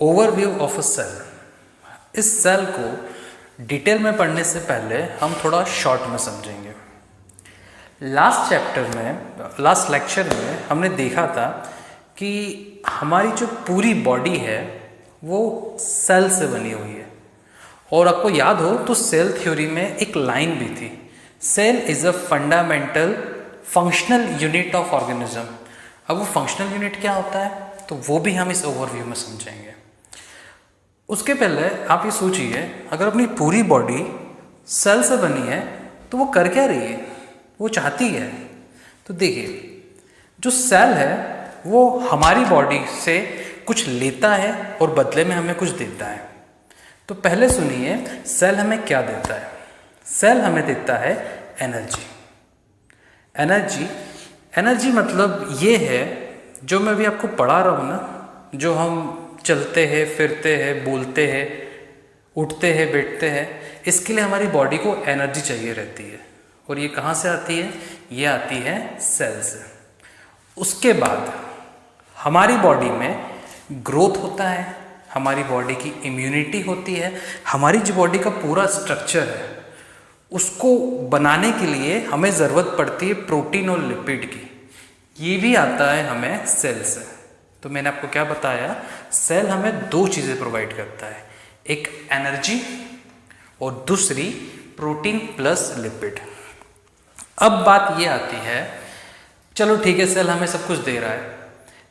Overview of a cell. इस cell को detail में पढ़ने से पहले हम थोड़ा शॉर्ट में समझेंगे। लास्ट लेक्चर में हमने देखा था कि हमारी जो पूरी बॉडी है वो सेल से बनी हुई है, और आपको याद हो तो सेल थ्योरी में एक लाइन भी थी, cell is a fundamental functional unit of organism. अब वो फंक्शनल यूनिट क्या होता है तो वो भी हम इस ओवरव्यू में समझेंगे। उसके पहले आप ये सोचिए, अगर अपनी पूरी बॉडी सेल से बनी है तो वो कर क्या रही है, वो चाहती है। तो देखिए, जो सेल है वो हमारी बॉडी से कुछ लेता है और बदले में हमें कुछ देता है। तो पहले सुनिए, सेल हमें क्या देता है। सेल हमें देता है एनर्जी। एनर्जी मतलब ये है जो मैं अभी आपको पढ़ा रहा हूँ ना, जो हम चलते हैं, फिरते हैं, बोलते हैं, उठते हैं, बैठते हैं, इसके लिए हमारी बॉडी को एनर्जी चाहिए रहती है। और ये कहाँ से आती है? ये आती है सेल से। उसके बाद हमारी बॉडी में ग्रोथ होता है, हमारी बॉडी की इम्यूनिटी होती है, हमारी जो बॉडी का पूरा स्ट्रक्चर है उसको बनाने के लिए हमें ज़रूरत पड़ती है प्रोटीन और लिपिड की। ये भी आता है हमें सेल से। तो मैंने आपको क्या बताया, सेल हमें दो चीज़ें प्रोवाइड करता है, एक एनर्जी और दूसरी प्रोटीन प्लस लिपिड। अब बात ये आती है, चलो ठीक है, सेल हमें सब कुछ दे रहा है,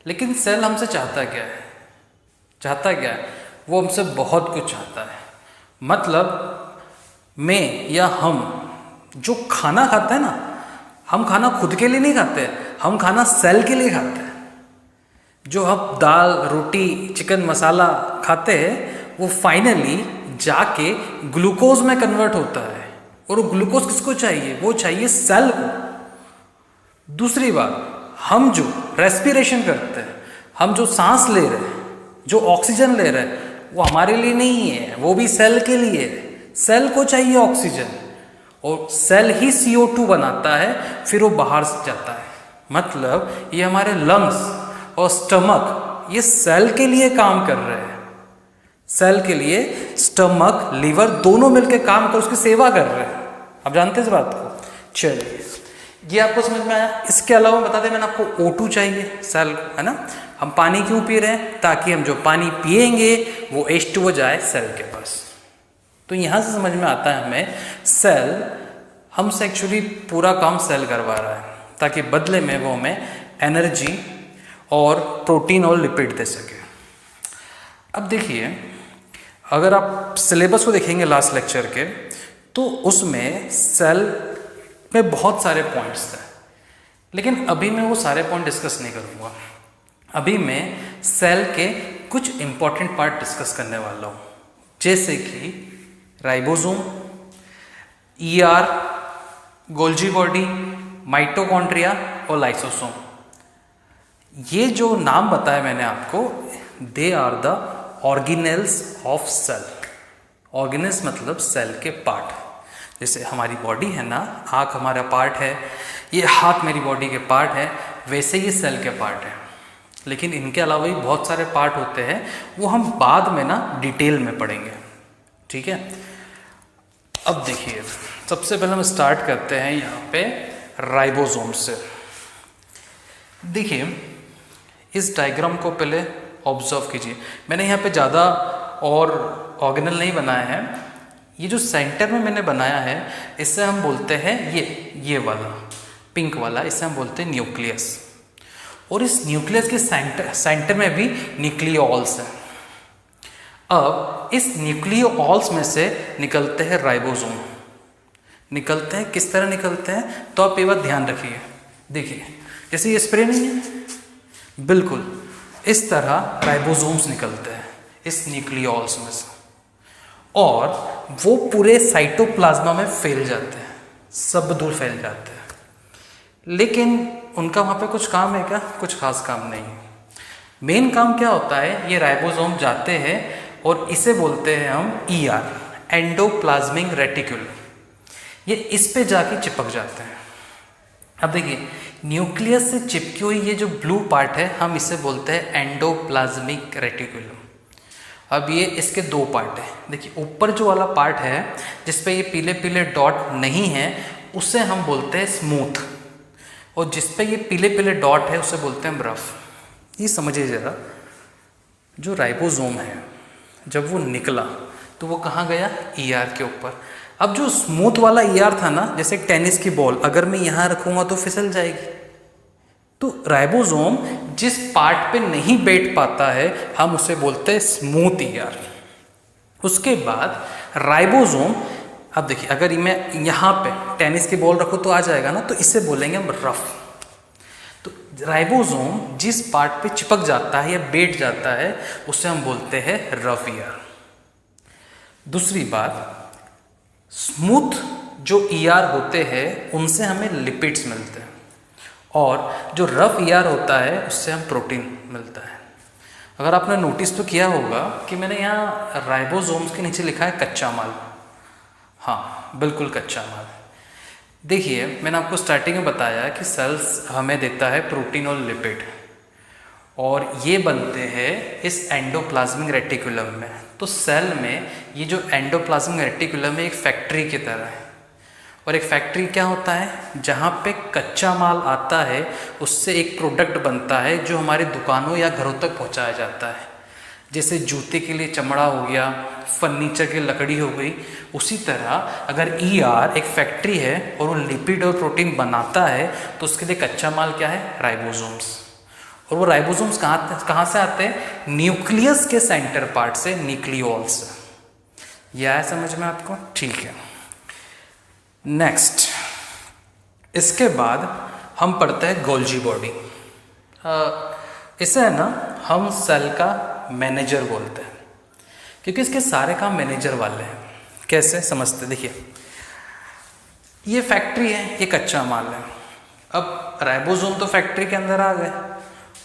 लेकिन सेल हमसे चाहता क्या है? वो हमसे बहुत कुछ चाहता है। मतलब मैं या हम जो खाना खाते हैं ना, हम खाना खुद के लिए नहीं खाते, हम खाना सेल के लिए खाते हैं। जो हम दाल, रोटी, चिकन, मसाला खाते हैं वो फाइनली जाके ग्लूकोज में कन्वर्ट होता है, और वो ग्लूकोज किसको चाहिए? वो चाहिए सेल को। दूसरी बात, हम जो रेस्पिरेशन करते हैं, हम जो सांस ले रहे हैं, जो ऑक्सीजन ले रहे हैं, वो हमारे लिए नहीं है, वो भी सेल के लिए है। सेल को चाहिए ऑक्सीजन, और सेल ही CO2 बनाता है, फिर वो बाहर जाता है। मतलब ये हमारे लंग्स और स्टमक ये सेल के लिए काम कर रहे हैं। सेल के लिए स्टमक, लीवर दोनों मिलकर काम कर उसकी सेवा कर रहे हैं। आप जानते हैं इस बात को? चलिए, ये आपको समझ में आया। इसके अलावा बता दें, मैंने आपको O2 चाहिए सेल को, है ना। हम पानी क्यों पी रहे हैं? ताकि हम जो पानी पिएंगे वो H2O जाए सेल के पास। तो यहाँ से समझ में आता है हमें, सेल हमसे एक्चुअली पूरा काम सेल करवा रहा है, ताकि बदले में वो हमें एनर्जी और प्रोटीन और लिपिड दे सके। अब देखिए, अगर आप सिलेबस को देखेंगे लास्ट लेक्चर के, तो उसमें सेल में बहुत सारे पॉइंट्स थे, लेकिन अभी मैं वो सारे पॉइंट डिस्कस नहीं करूँगा। अभी मैं सेल के कुछ इंपॉर्टेंट पार्ट डिस्कस करने वाला हूँ, जैसे कि ribosome, ER, Golgi body, mitochondria और लाइसोसोम। ये जो नाम बताया मैंने आपको, they are the organelles of cell. Organelles मतलब सेल के पार्ट। जैसे हमारी बॉडी है ना, आँख हमारा पार्ट है, ये हाथ मेरी बॉडी के पार्ट है, वैसे ये सेल के पार्ट है। लेकिन इनके अलावा भी बहुत सारे पार्ट होते हैं, वो हम बाद में ना डिटेल में पढ़ेंगे, ठीक है। अब देखिए, सबसे पहले हम स्टार्ट करते हैं यहाँ पे राइबोसोम से। देखिए, इस डायग्राम को पहले ऑब्जर्व कीजिए। मैंने यहाँ पे ज़्यादा और ऑर्गेनल नहीं बनाया है। ये जो सेंटर में मैंने बनाया है, इससे हम बोलते हैं ये वाला पिंक वाला, इससे हम बोलते हैं न्यूक्लियस। और इस न्यूक्लियस के सेंटर में भी न्यूक्लियोल्स है। अब इस न्यूक्लियोल्स में से निकलते हैं राइबोसोम। निकलते हैं किस तरह निकलते हैं, तो आप ये बात ध्यान रखिए। देखिए, जैसे ये स्प्रे नहीं है, बिल्कुल इस तरह राइबोसोम्स निकलते हैं इस न्यूक्लियोल्स में से, और वो पूरे साइटोप्लाज्मा में फैल जाते हैं, सब दूर फैल जाते हैं। लेकिन उनका वहाँ पे कुछ काम है क्या? कुछ खास काम नहीं है। मेन काम क्या होता है, ये राइबोसोम जाते हैं और इसे बोलते हैं हम ER, एंडोप्लाज्मिक रेटिक्यूल। ये इस पे जाके चिपक जाते हैं। अब देखिए, न्यूक्लियस से चिपकी हुई ये जो ब्लू पार्ट है, हम इसे बोलते हैं एंडोप्लाज्मिक रेटिक्यूलम। अब ये इसके दो पार्ट हैं। देखिए ऊपर जो वाला पार्ट है जिस पे ये पीले पीले डॉट नहीं है उसे हम बोलते हैं स्मूथ, और जिस पे ये पीले पीले डॉट है उसे बोलते हैं रफ। ये समझिए ज़रा, जो राइबोसोम है जब वो निकला तो वो कहाँ गया, ईआर के ऊपर। अब जो स्मूथ वाला ईआर था ना, जैसे टेनिस की बॉल अगर मैं यहाँ रखूँगा तो फिसल जाएगी। तो राइबोसोम जिस पार्ट पे नहीं बैठ पाता है हम उसे बोलते हैं स्मूथ ईआर। उसके बाद राइबोसोम, अब देखिए अगर मैं यहाँ पे टेनिस की बॉल रखूँ तो आ जाएगा ना, तो इसे बोलेंगे हम रफ। तो राइबोसोम जिस पार्ट पे चिपक जाता है या बैठ जाता है उसे हम बोलते हैं रफ ईआर। दूसरी बात, स्मूथ जो ईआर होते हैं उनसे हमें लिपिड्स मिलते हैं, और जो रफ ईआर होता है उससे हम प्रोटीन मिलता है। अगर आपने नोटिस तो किया होगा कि मैंने यहाँ राइबोसोम्स के नीचे लिखा है कच्चा माल। हाँ बिल्कुल कच्चा माल। देखिए मैंने आपको स्टार्टिंग में बताया कि सेल्स हमें देता है प्रोटीन और लिपिड, और ये बनते हैं इस एंडोप्लाज्मिक रेटिकुलम में। तो सेल में ये जो एंडोप्लाज्मिक रेटिकुलम है एक फैक्ट्री की तरह है, और एक फैक्ट्री क्या होता है, जहाँ पे कच्चा माल आता है उससे एक प्रोडक्ट बनता है जो हमारी दुकानों या घरों तक पहुँचाया जाता है। जैसे जूते के लिए चमड़ा हो गया, फर्नीचर की लकड़ी हो गई। उसी तरह अगर ईआर एक फैक्ट्री है और वो लिपिड और प्रोटीन बनाता है तो उसके लिए कच्चा माल क्या है, राइबोसोम्स। और वो राइबोसोम्स कहाँ से आते हैं, न्यूक्लियस के सेंटर पार्ट से, न्यूक्लियोल्स। यह है समझ में आपको, ठीक है। नेक्स्ट, इसके बाद हम पढ़ते हैं गोल्जी बॉडी। इसे है ना हम सेल का मैनेजर बोलते हैं, क्योंकि इसके सारे काम मैनेजर वाले हैं। कैसे समझते, देखिए ये फैक्ट्री है, ये कच्चा माल है। अब राइबोसोम तो फैक्ट्री के अंदर आ गए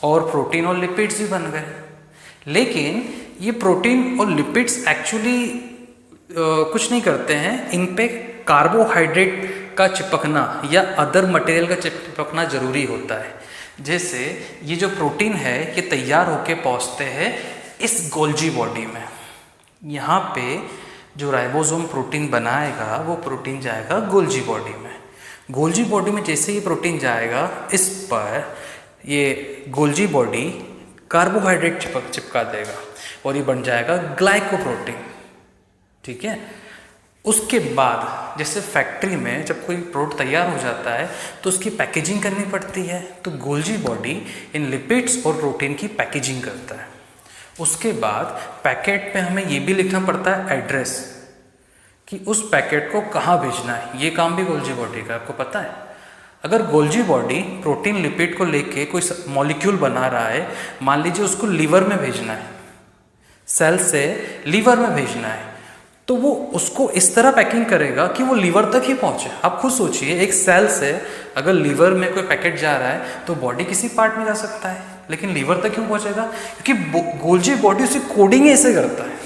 और प्रोटीन और लिपिड्स भी बन गए, लेकिन ये प्रोटीन और लिपिड्स एक्चुअली कुछ नहीं करते हैं। इन पे कार्बोहाइड्रेट का चिपकना या अदर मटेरियल का चिपकना जरूरी होता है। जैसे ये जो प्रोटीन है ये तैयार होके पहुंचते हैं इस गोल्जी बॉडी में। यहाँ पे जो राइबोसोम प्रोटीन बनाएगा वो प्रोटीन जाएगा गोल्जी बॉडी में। गोल्जी बॉडी में जैसे ही प्रोटीन जाएगा, इस पर ये गोल्जी बॉडी कार्बोहाइड्रेट चिपका देगा और ये बन जाएगा ग्लाइकोप्रोटीन, ठीक है। उसके बाद जैसे फैक्ट्री में जब कोई प्रोडक्ट तैयार हो जाता है तो उसकी पैकेजिंग करनी पड़ती है, तो गोल्जी बॉडी इन लिपिड्स और प्रोटीन की पैकेजिंग करता है। उसके बाद पैकेट पे हमें ये भी लिखना पड़ता है एड्रेस, कि उस पैकेट को कहाँ भेजना है। ये काम भी गोल्जी बॉडी का, आपको पता है। अगर गोल्जी बॉडी प्रोटीन लिपिड को लेके कोई मॉलिक्यूल बना रहा है, मान लीजिए उसको लीवर में भेजना है, सेल से लीवर में भेजना है, तो वो उसको इस तरह पैकिंग करेगा कि वो लीवर तक ही पहुंचे। आप खुद सोचिए, एक सेल से अगर लीवर में कोई पैकेट जा रहा है तो बॉडी किसी पार्ट में जा सकता है, लेकिन लीवर तक क्यों पहुंचेगा, क्योंकि गोल्जी बॉडी उसी कोडिंग ऐसे करता है।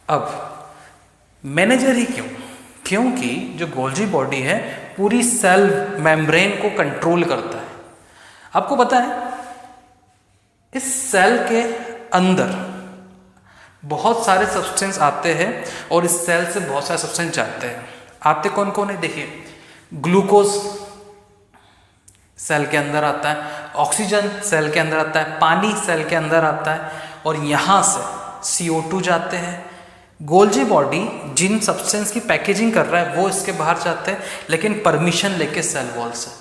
अब मैनेजर ही क्यों, क्योंकि जो गोल्जी बॉडी है पूरी सेल मेम्ब्रेन को कंट्रोल करता है। आपको पता है इस सेल के अंदर बहुत सारे सब्सटेंस आते हैं और इस सेल से बहुत सारे सब्सटेंस जाते हैं। आते कौन कौन है, देखिए ग्लूकोज सेल के अंदर आता है, ऑक्सीजन सेल के अंदर आता है, पानी सेल के अंदर आता है, और यहाँ से CO2 जाते हैं। गोल्जी बॉडी जिन सब्सटेंस की पैकेजिंग कर रहा है वो इसके बाहर जाते हैं, लेकिन परमिशन लेके सेल वॉल से।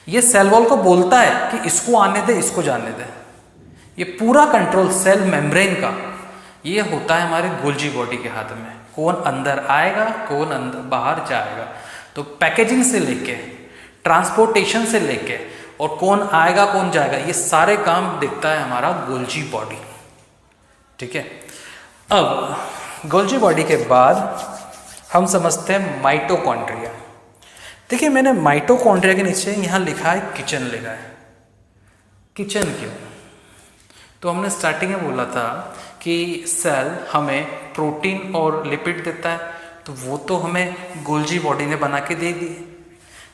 ये सेल वॉल को बोलता है कि इसको आने दे, इसको जाने दे। ये पूरा कंट्रोल सेल मेम्ब्रेन का ये होता है हमारे गोल्जी बॉडी के हाथ में। कौन अंदर आएगा, कौन अंदर बाहर जाएगा। तो पैकेजिंग से लेके, ट्रांसपोर्टेशन से लेके, और कौन आएगा कौन जाएगा, ये सारे काम देखता है हमारा गोल्जी बॉडी, ठीक है। अब गोल्जी बॉडी के बाद हम समझते हैं माइटोकॉन्ड्रिया। देखिए मैंने माइटोकॉन्ड्रिया के नीचे यहाँ लिखा है किचन लिखा है। किचन क्यों, तो हमने स्टार्टिंग में बोला था कि सेल हमें प्रोटीन और लिपिड देता है, तो वो तो हमें गोल्जी बॉडी ने बना के दे दी,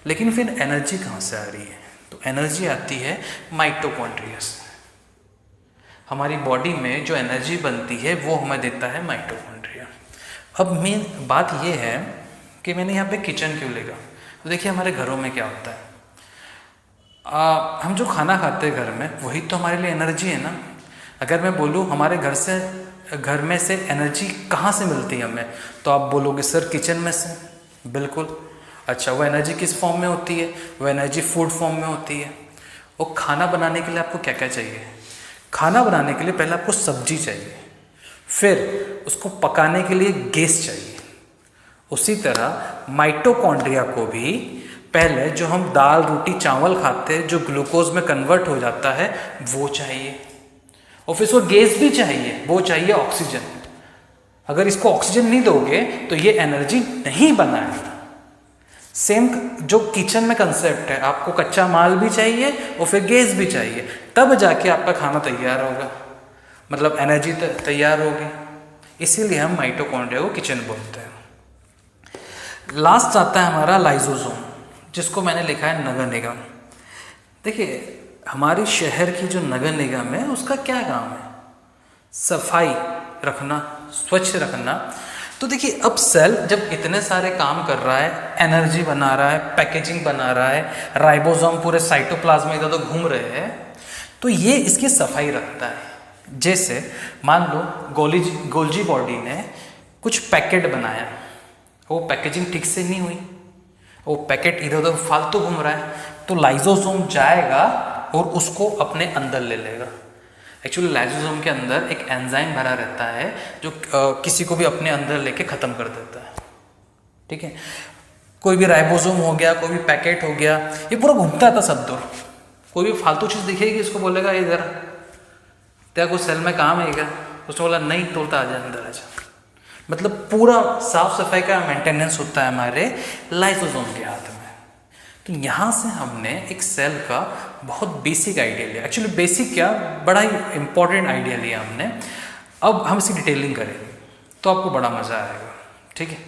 लेकिन फिर एनर्जी कहाँ से आ रही है, तो एनर्जी आती है माइटोकॉन्ड्रिया से। हमारी बॉडी में जो एनर्जी बनती है वो हमें देता है माइटोकॉन्ड्रिया। अब मेन बात ये है कि मैंने यहाँ पे किचन क्यों लेगा, तो देखिए हमारे घरों में क्या होता है, हम जो खाना खाते हैं घर में वही तो हमारे लिए एनर्जी है ना। अगर मैं बोलूँ हमारे घर में से एनर्जी कहाँ से मिलती है हमें, तो आप बोलोगे सर किचन में से। बिल्कुल। अच्छा, वो एनर्जी किस फॉर्म में होती है? वो एनर्जी फूड फॉर्म में होती है। और खाना बनाने के लिए आपको क्या क्या चाहिए? खाना बनाने के लिए पहले आपको सब्जी चाहिए, फिर उसको पकाने के लिए गैस चाहिए। उसी तरह माइटोकॉन्ड्रिया को भी पहले जो हम दाल रोटी चावल खाते हैं जो ग्लूकोज में कन्वर्ट हो जाता है वो चाहिए, और फिर उसको गैस भी चाहिए, वो चाहिए ऑक्सीजन। अगर इसको ऑक्सीजन नहीं दोगे तो ये एनर्जी नहीं बनाएगा। सेम जो किचन में कंसेप्ट है, आपको कच्चा माल भी चाहिए और फिर गैस भी चाहिए, तब जाके आपका खाना तैयार होगा, मतलब एनर्जी तैयार होगी। इसीलिए हम माइटोकॉन्ड्रिया को किचन बोलते हैं। लास्ट आता है हमारा लाइसोसोम, जिसको मैंने लिखा है नगर निगम। देखिए हमारी शहर की जो नगर निगम है उसका क्या काम है? सफाई रखना, स्वच्छ रखना। तो देखिए अब सेल जब इतने सारे काम कर रहा है, एनर्जी बना रहा है, पैकेजिंग बना रहा है, राइबोसोम पूरे साइटोप्लाज्म इधर उधर घूम रहे हैं, तो ये इसकी सफाई रखता है। जैसे मान लो गोल्जी बॉडी ने कुछ पैकेट बनाया, वो पैकेजिंग ठीक से नहीं हुई, वो पैकेट इधर उधर फालतू घूम रहा है, तो लाइसोसोम जाएगा और उसको अपने अंदर ले लेगा। एक्चुअली लाइसोसोम के अंदर एक एंजाइम भरा रहता है जो किसी को भी अपने अंदर लेके ख़त्म कर देता है। ठीक है, कोई भी राइबोसोम हो गया, कोई भी पैकेट हो गया, ये पूरा घूमता रहता सब दूर। कोई भी फालतू चीज़ दिखेगी इसको बोलेगा इधर तेरा कोई सेल में काम है क्या? उसने बोला नहीं, तोड़ता आ जा अंदर आ जा। मतलब पूरा साफ सफाई का मेंटेनेंस होता है हमारे लाइसोसोम के हाथ में। तो यहाँ से हमने एक सेल का बहुत बेसिक आइडिया लिया। एक्चुअली बेसिक क्या, बड़ा ही इंपॉर्टेंट आइडिया लिया हमने। अब हम इसकी डिटेलिंग करें तो आपको बड़ा मज़ा आएगा। ठीक है।